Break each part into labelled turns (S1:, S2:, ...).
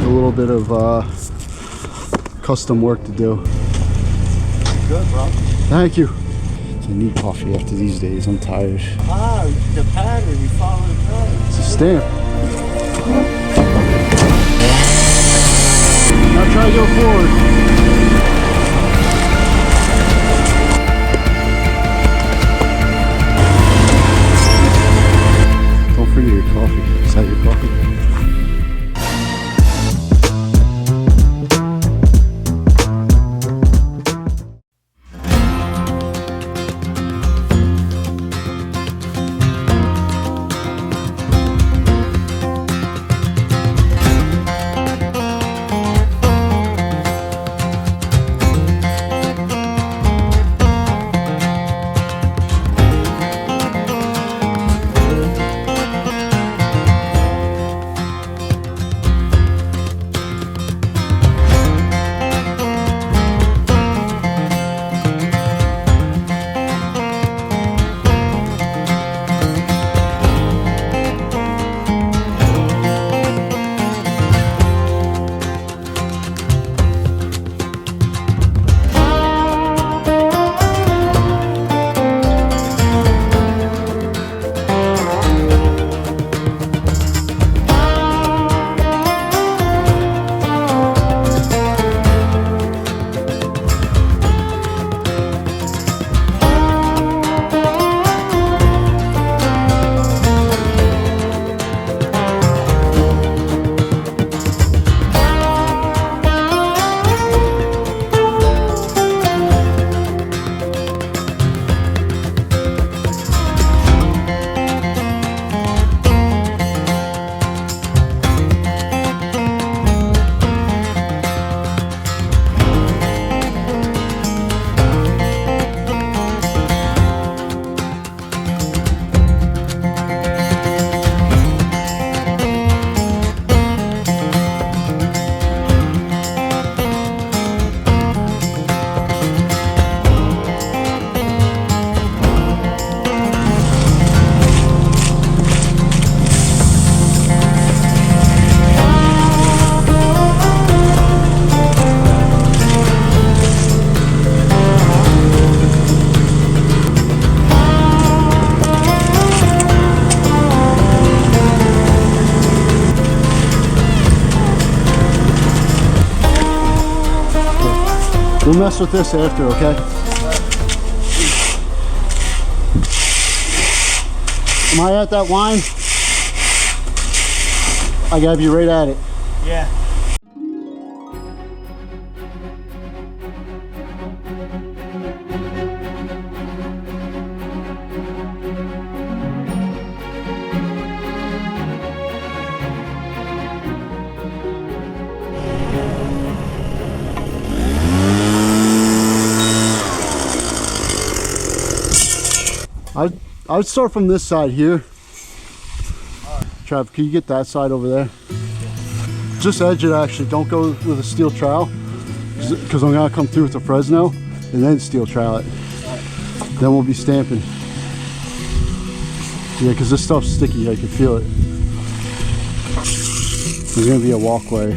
S1: a little bit of custom work to do.
S2: Good, bro.
S1: Thank you. I need coffee after these days. I'm tired.
S2: Ah, the pattern, you follow the pattern.
S1: It's a stamp. Now try to go forward. Don't forget your coffee. Is that your coffee? We'll mess with this after, okay? Am I at that line? I gotta be right at it.
S2: Yeah.
S1: I would start from this side here. Trav, can you get that side over there? Just edge it actually, don't go with a steel trowel because I'm gonna come through with the Fresno and then steel trowel it. Then we'll be stamping. Yeah, because this stuff's sticky, I can feel it. There's gonna be a walkway.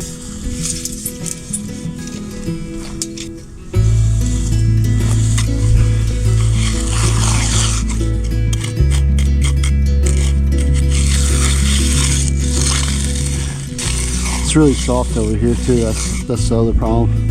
S1: It's really soft over here too, that's the other problem.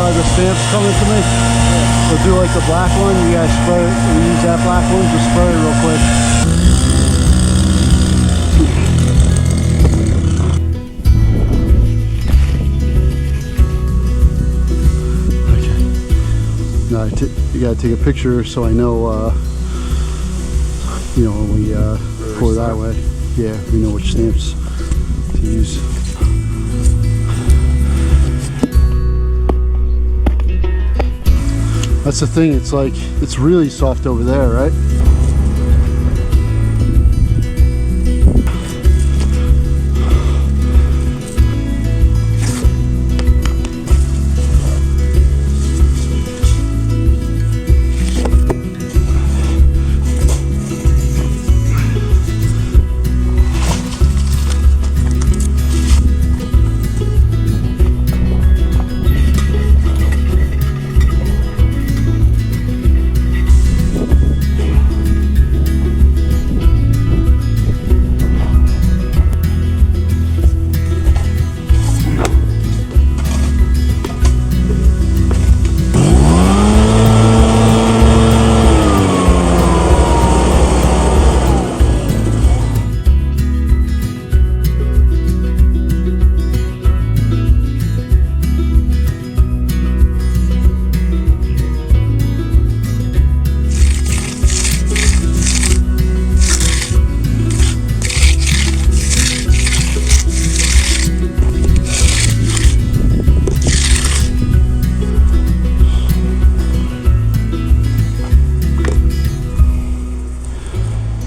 S1: The stamps coming to me. We'll do like the black one. You guys spray it. We use that black one. Just spray it real quick. You gotta take a picture so I know, you know, when we pour that way. Yeah, we know which stamps to use. That's the thing, it's like, it's really soft over there, right?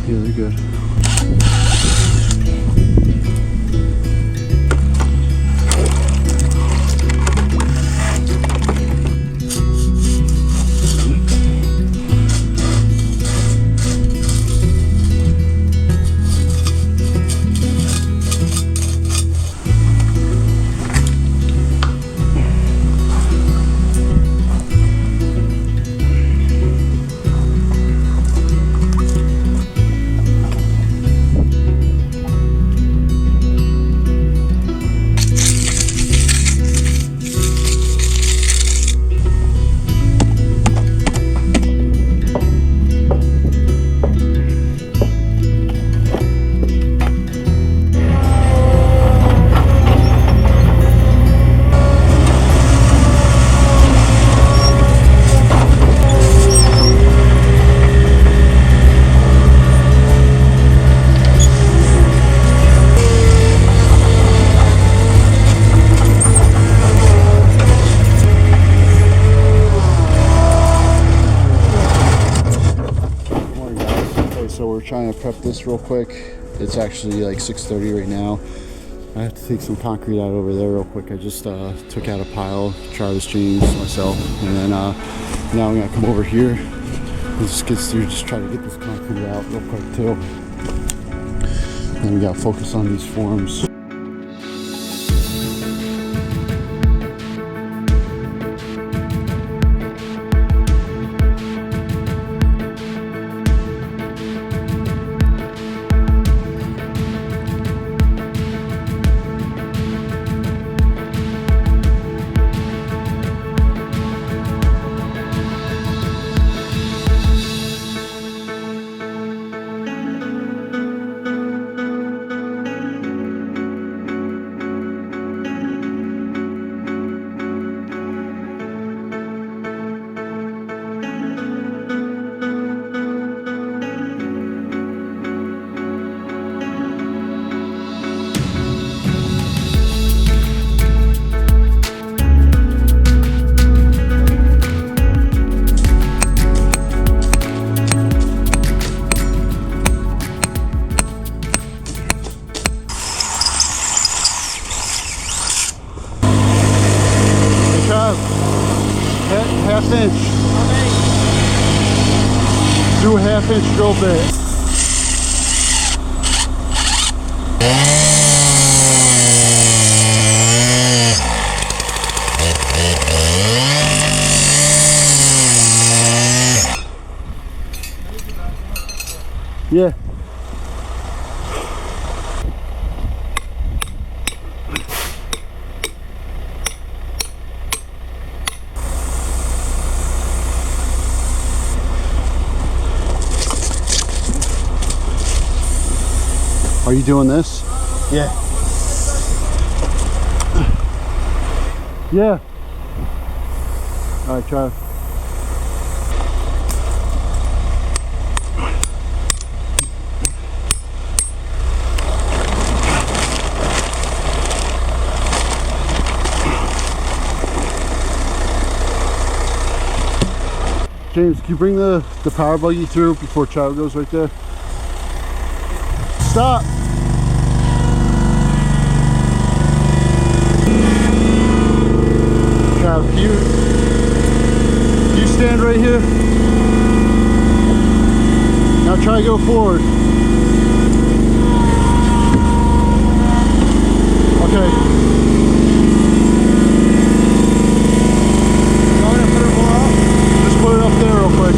S1: Really good. So we're trying to prep this real quick. It's actually like 6:30 right now. I have to take some concrete out over there real quick. I just took out a pile, Travis James, myself, and then now I'm gonna come over here and just try to get this concrete out real quick too. Then we gotta focus on these forms. Half inch. Do a half-inch drill bit. Yeah. Are you doing this?
S2: Yeah.
S1: Yeah. All right, try. James, can you bring the power buggy through before Trav goes right there? Stop! Trav, can you stand right here? Now try to go forward. Okay. Just put it up there real quick.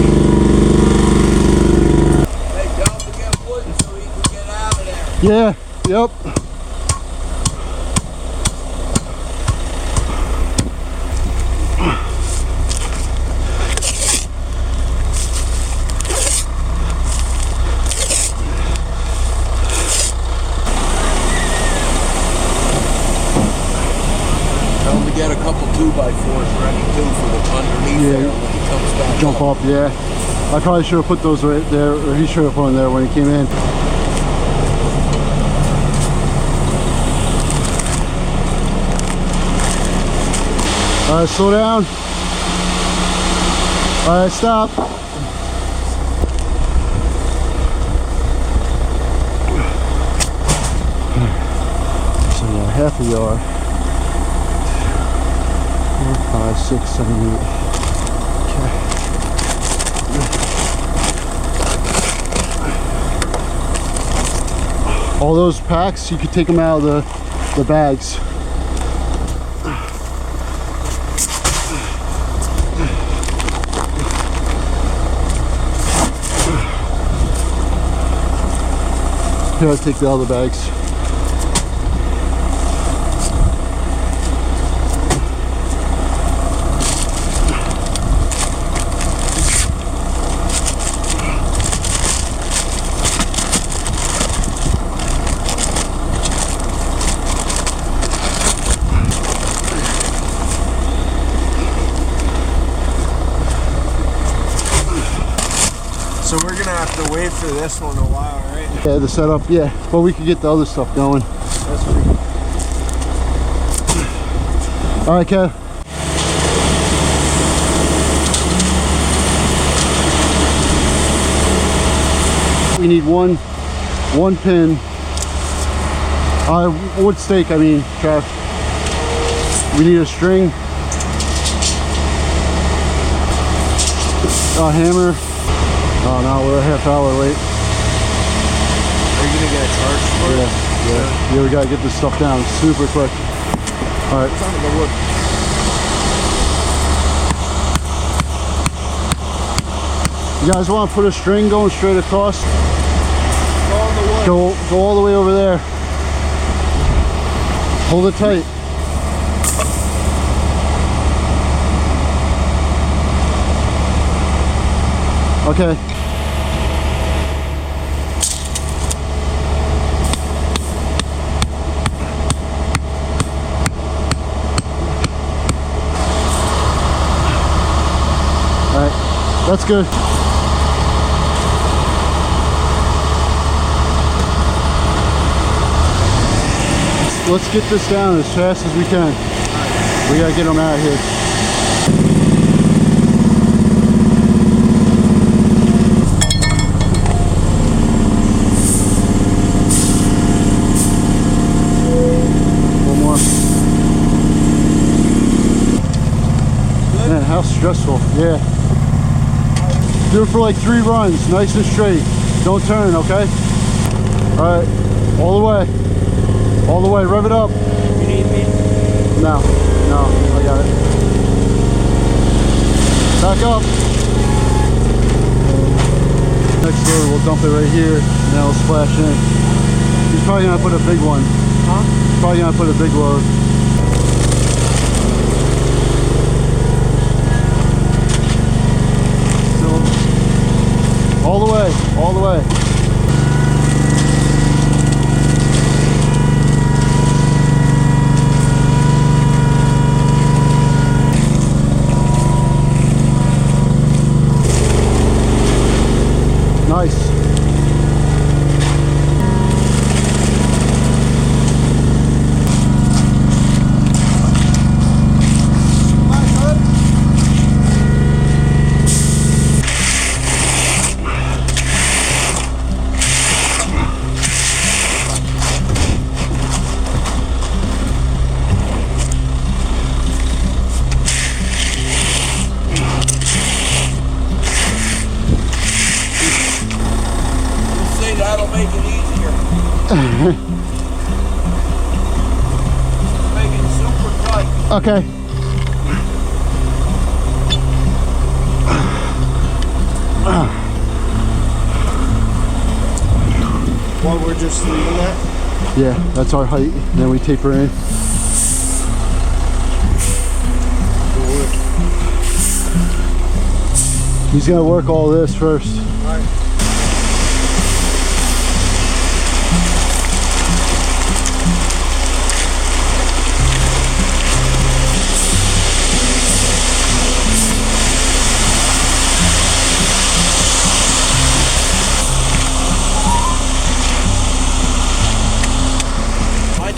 S3: Hey, don't forget wood so he can get out of there.
S1: Yeah, yep.
S3: Tell him to get a couple 2x4s ready too for the underneath
S1: Yeah.
S3: there when he comes back.
S1: Jump up, yeah. I probably should have put those right there, or he should have put them there when he came in. Alright, slow down. Alright, stop. So yeah, half a yard. 4, 5, 6, 7, 8. Okay. All those packs, you could take them out of the bags. Here, I'll take the other bags.
S2: So we're gonna have to wait for this one a while, right?
S1: Yeah, the setup, yeah. But we could get the other stuff going.
S2: That's pretty good.
S1: All right, Kev. We need one pin. Wood stake, I mean, Trav. We need a string. A hammer. Oh no, we're a half hour late.
S2: Are you gonna get a charge for it?
S1: Yeah, we gotta get this stuff down super quick. All right.
S2: It's under the wood.
S1: You guys want to put a string going straight across?
S2: Go on the wood.
S1: Go all the way over there. Hold it tight. Okay. All right, that's good. Let's get this down as fast as we can. We gotta get them out of here. One more. Man, how stressful. Yeah. Do it for like 3 runs, nice and straight. Don't turn, okay? All right, all the way. All the way, rev it up.
S2: You need me?
S1: No, I got it. Back up. Next load, we'll dump it right here, and then it'll splash in. He's probably gonna put a big one.
S2: Huh?
S1: Probably gonna put a big load. All the way, all the way. Nice. Okay.
S2: Well, we're just leaving that?
S1: Yeah, that's our height. And then we taper in. He's gonna work all this first.
S2: All right.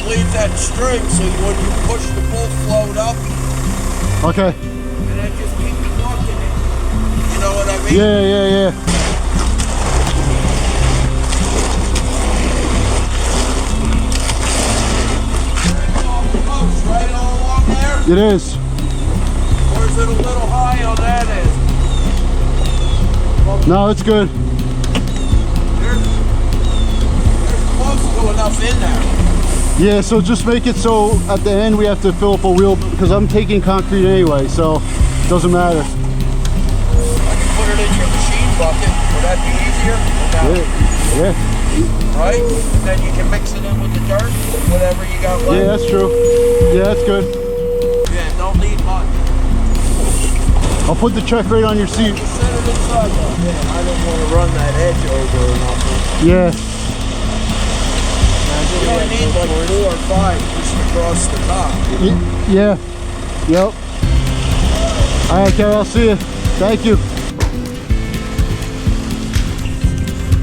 S3: Leave that string so when you push the bull float up,
S1: Okay.
S3: and then just keep walking it. You know what I mean?
S1: Yeah.
S3: Close, right all along there?
S1: It is.
S3: Or is it a little high on that end?
S1: No, it's good.
S3: There's close to enough in there.
S1: Yeah, so just make it so at the end we have to fill up a wheel because I'm taking concrete anyway, so it doesn't matter.
S3: I can put it in your machine bucket. Would that be easier?
S1: Yeah.
S3: Right? And then you can mix it in with the dirt, whatever you got left.
S1: Yeah, that's true. Yeah, that's good.
S3: Yeah, don't need much.
S1: I'll put the check right on your seat.
S3: Just set it inside there. Yeah, I don't want to run that edge over or nothing.
S1: Yeah.
S3: You only need like 4 or 5 just across the top.
S1: Yeah. Yep. All right, Carol, I'll see you. Thank you.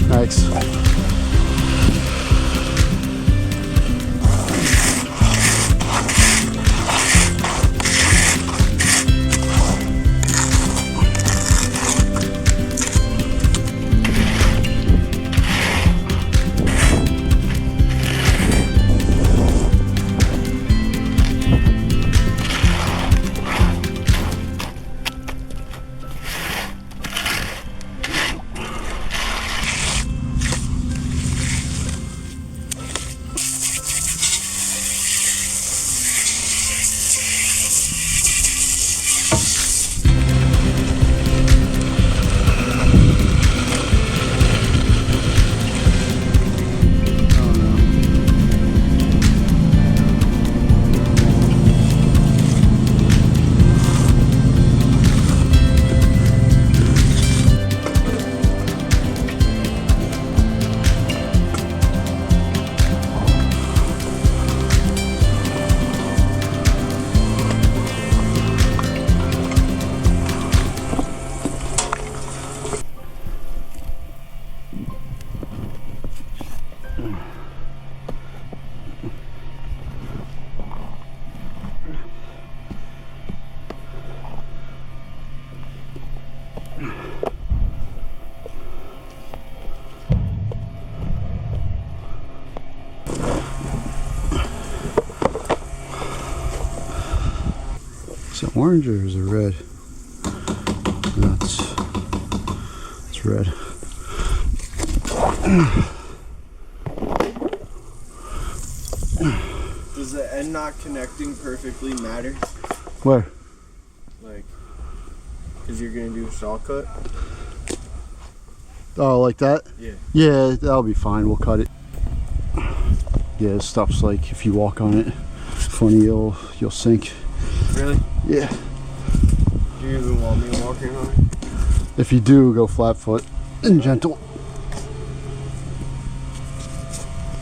S1: Thanks. Is it orange or is it red? No, it's red.
S2: Does the end not connecting perfectly matter?
S1: Where?
S2: Like, because you're going to do a saw cut?
S1: Oh, like that?
S2: Yeah.
S1: Yeah, that'll be fine. We'll cut it. Yeah, this stuff's like if you walk on it, funny, you'll sink.
S2: Really?
S1: Yeah.
S2: Do you even want me walking on it?
S1: If you do, go flat foot and gentle.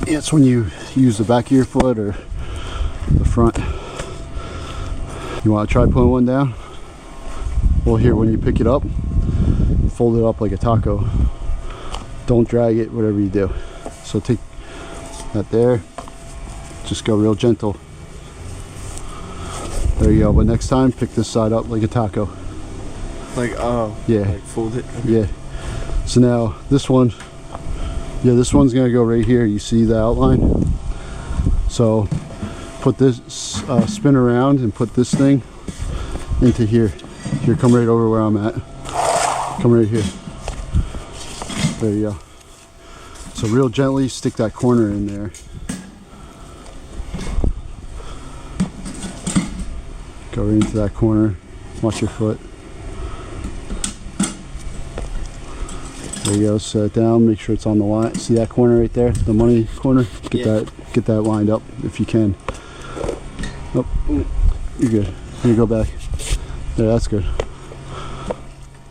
S1: Yeah, it's when you use the back of your foot or the front. You want to try putting one down? Well, here, when you pick it up, fold it up like a taco. Don't drag it, whatever you do. So take that there, just go real gentle. There you go, but next time, pick this side up like a taco.
S2: Like, oh.
S1: Yeah.
S2: Like fold it?
S1: Yeah. So now, this one, yeah, this one's gonna go right here. You see the outline? So, put this, spin around and put this thing into here. Here, come right over where I'm at. Come right here. There you go. So real gently stick that corner in there. Go right into that corner. Watch your foot. There you go. Set it down. Make sure it's on the line. See that corner right there? The money corner? Get that lined up if you can. Oh, you're good. Here you go back. There, that's good.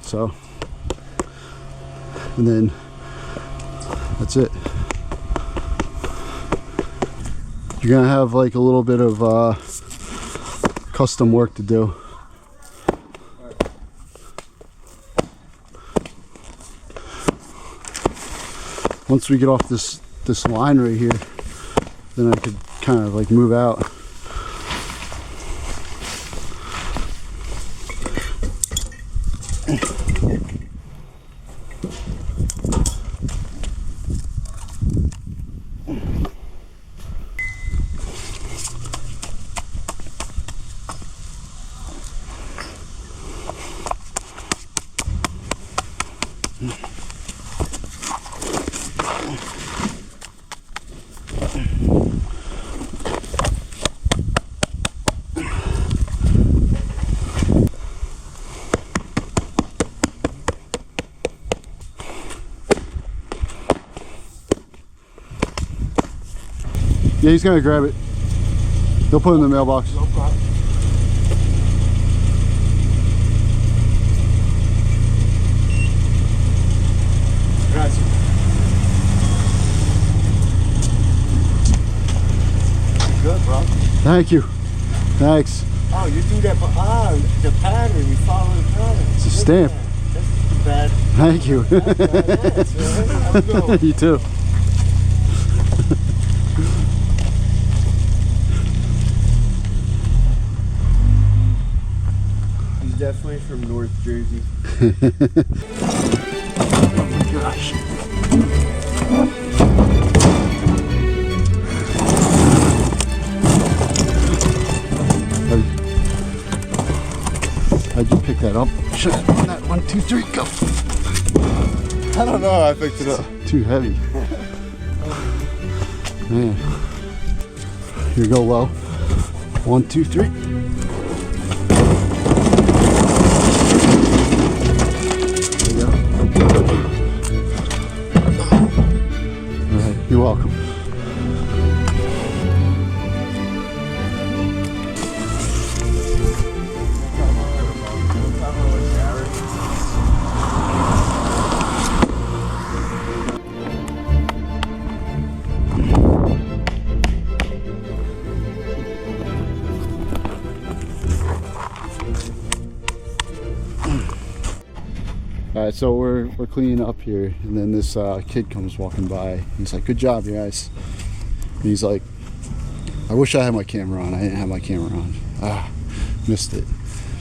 S1: So, and then that's it. You're gonna have like a little bit of custom work to do. Once we get off this line right here, then I could kind of like move out. Yeah, he's gonna grab it. He'll put it in the mailbox.
S2: No problem. Gracias. Good, bro.
S1: Thank you. Thanks.
S2: Oh, you do that, the pattern, you follow the pattern.
S1: It's a stamp.
S2: That's not too bad.
S1: Thank you.
S2: That's right.
S1: You too.
S2: He's definitely from North Jersey.
S1: Oh my gosh. How'd you pick that up? Should have done that. 1, 2, 3, go.
S2: I don't know, I picked it up.
S1: Too heavy. Man. Here, go low. 1, 2, 3. Alright, you're welcome. Alright, so we're cleaning up here, and then this kid comes walking by. He's like, "Good job, you guys." And he's like, "I wish I had my camera on. I didn't have my camera on. Missed it."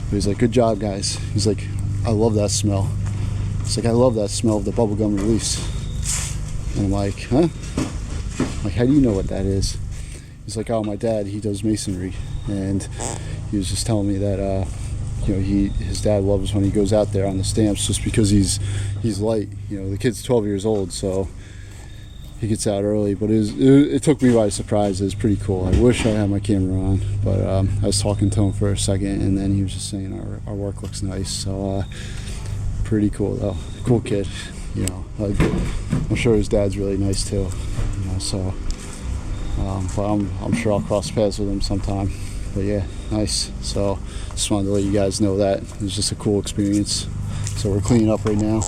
S1: But he's like, "Good job, guys." He's like, "I love that smell." It's like, "I love that smell of the bubblegum release." And I'm like, "Huh?" I'm like, "How do you know what that is?" He's like, "Oh, my dad, he does masonry." And he was just telling me that you know, his dad loves when he goes out there on the stamps, just because he's light. You know, the kid's 12 years old, so he gets out early. But it took me by surprise. It was pretty cool. I wish I had my camera on, but I was talking to him for a second, and then he was just saying our work looks nice. So pretty cool though. Cool kid. You know, I'm sure his dad's really nice too. You know, so but I'm sure I'll cross paths with him sometime. But yeah, nice. So just wanted to let you guys know that it was just a cool experience. So we're cleaning up right now,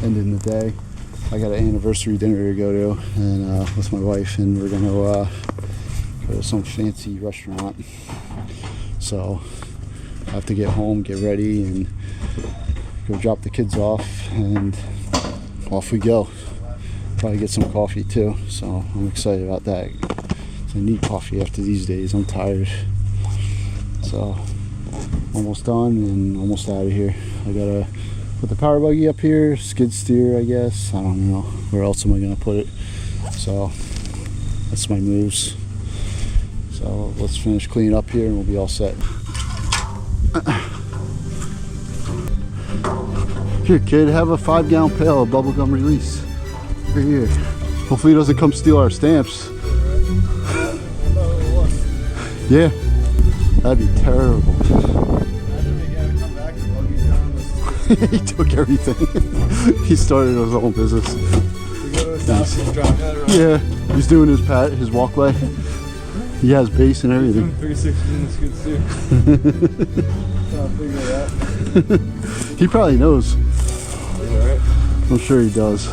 S1: ending the day. I got an anniversary dinner to go to, and with my wife, and we're gonna go to some fancy restaurant. So I have to get home, get ready, and go drop the kids off, and off we go. Probably get some coffee too. So I'm excited about that. I need coffee after these days. I'm tired. So almost done and almost out of here. I gotta put the power buggy up here, skid steer, I guess. I don't know where else am I gonna put it. So that's my moves. So let's finish cleaning up here and we'll be all set. Here, kid, have a 5-gallon pail of bubblegum release. Right here. Hopefully he doesn't come steal our stamps. Yeah. That'd be terrible.
S2: Imagine we gotta come back and lug these down.
S1: He took everything. He started his own business.
S2: We go to his house and drop that around.
S1: Yeah, he's doing his walkway. He has bass and everything.
S2: 360 in the skids too. Trying to figure it out.
S1: He probably knows.
S2: Alright.
S1: I'm sure he does.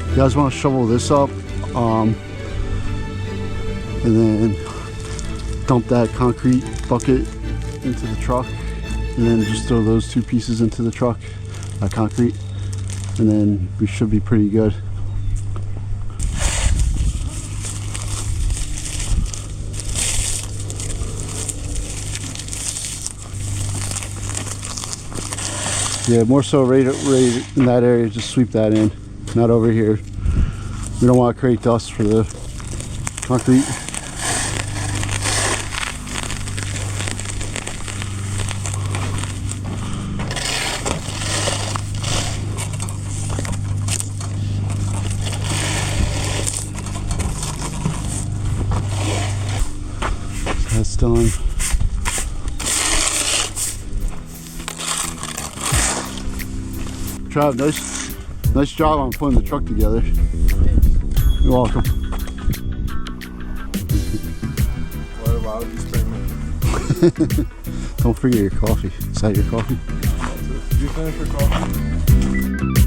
S1: You guys want to shovel this up, and then dump that concrete bucket into the truck, and then just throw those two pieces into the truck, concrete, and then we should be pretty good. Yeah, more so right in that area, just sweep that in, not over here. We don't want to create dust for the concrete. So that's done. Trav, nice job on putting the truck together. You're welcome.
S2: What about you spring me?
S1: Don't forget your coffee. Is that your coffee?
S2: Did you finish your coffee?